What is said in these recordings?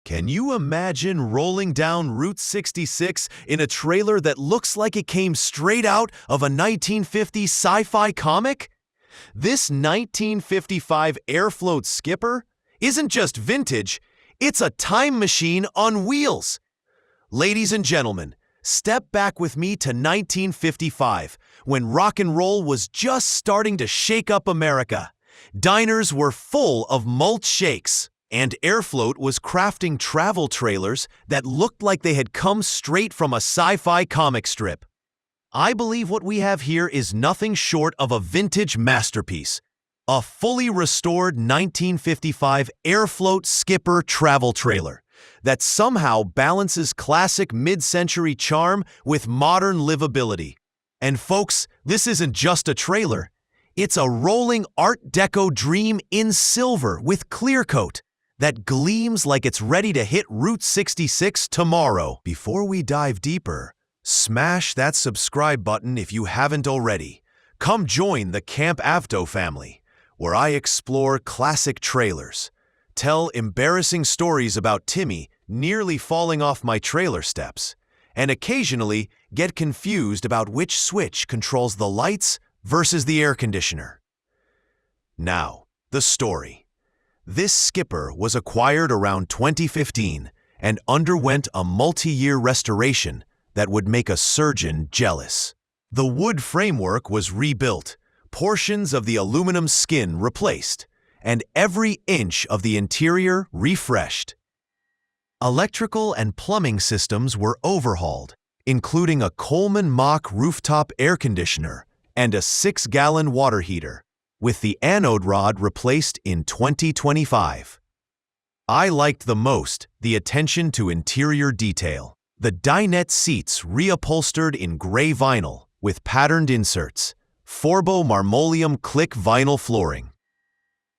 Can you imagine rolling down Route 66 in a trailer that looks like it came straight out of a 1950s sci-fi comic? This 1955 Airfloat skipper isn't just vintage, it's a time machine on wheels. Ladies and gentlemen, step back with me to 1955, when rock and roll was just starting to shake up America. Diners were full of malt shakes, and Airfloat was crafting travel trailers that looked like they had come straight from a sci-fi comic strip. I believe what we have here is nothing short of a vintage masterpiece. A fully restored 1955 Airfloat skipper travel trailer that somehow balances classic mid-century charm with modern livability. And folks, this isn't just a trailer. It's a rolling Art Deco dream in silver with clear coat that gleams like it's ready to hit Route 66 tomorrow. Before we dive deeper, smash that subscribe button if you haven't already. Come join the Camp Avto family, where I explore classic trailers, tell embarrassing stories about Timmy nearly falling off my trailer steps, and occasionally get confused about which switch controls the lights versus the air conditioner. Now, the story. This skipper was acquired around 2015 and underwent a multi-year restoration that would make a surgeon jealous. The wood framework was rebuilt, portions of the aluminum skin replaced, and every inch of the interior refreshed. Electrical and plumbing systems were overhauled, including a Coleman Mach rooftop air conditioner and a 6-gallon water heater, with the anode rod replaced in 2025. I liked the most the attention to interior detail. The dinette seats reupholstered in gray vinyl with patterned inserts, Forbo marmoleum click vinyl flooring.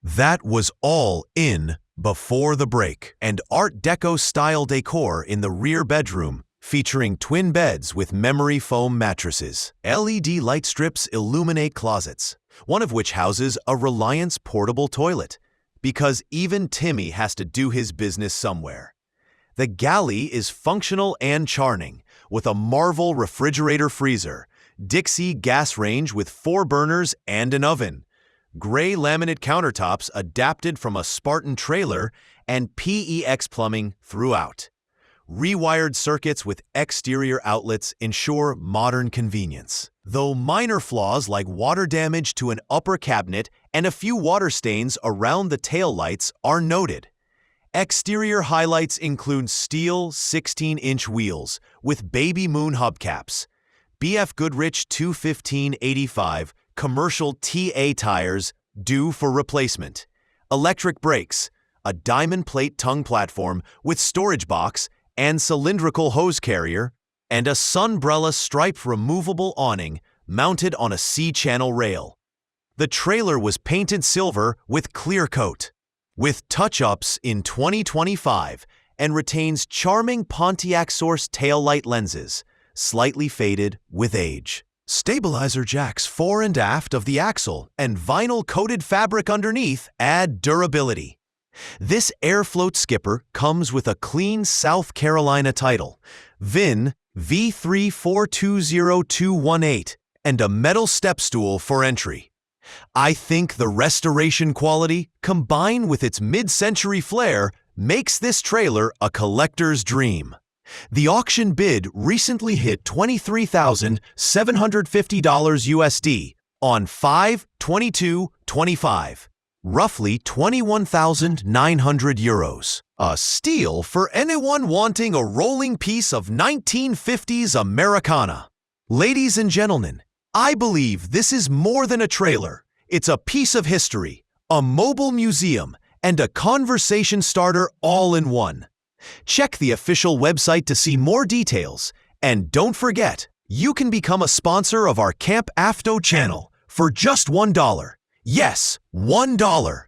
That was all in before the break, and Art Deco style decor in the rear bedroom, featuring twin beds with memory foam mattresses. LED light strips illuminate closets, one of which houses a Reliance portable toilet, because even Timmy has to do his business somewhere. The galley is functional and charming, with a Marvel refrigerator freezer, Dixie gas range with 4 burners and an oven, gray laminate countertops adapted from a Spartan trailer, and PEX plumbing throughout. Rewired circuits with exterior outlets ensure modern convenience, though minor flaws like water damage to an upper cabinet and a few water stains around the taillights are noted. Exterior highlights include steel 16-inch wheels with baby moon hubcaps, BF Goodrich 215/85 commercial TA tires due for replacement, electric brakes, a diamond plate tongue platform with storage box and cylindrical hose carrier, and a Sunbrella stripe removable awning mounted on a C-channel rail. The trailer was painted silver with clear coat, with touch-ups in 2025, and retains charming Pontiac Source taillight lenses, slightly faded with age. Stabilizer jacks fore and aft of the axle and vinyl-coated fabric underneath add durability. This Airfloat skipper comes with a clean South Carolina title, VIN V3420218, and a metal step stool for entry. I think the restoration quality, combined with its mid-century flair, makes this trailer a collector's dream. The auction bid recently hit $23,750 USD on 5/22/25. Roughly 21,900 euros. A steal for anyone wanting a rolling piece of 1950s Americana. Ladies and gentlemen, I believe this is more than a trailer. It's a piece of history, a mobile museum, and a conversation starter all in one. Check the official website to see more details, and don't forget, you can become a sponsor of our Camp Avto channel for just $1. Yes, $1.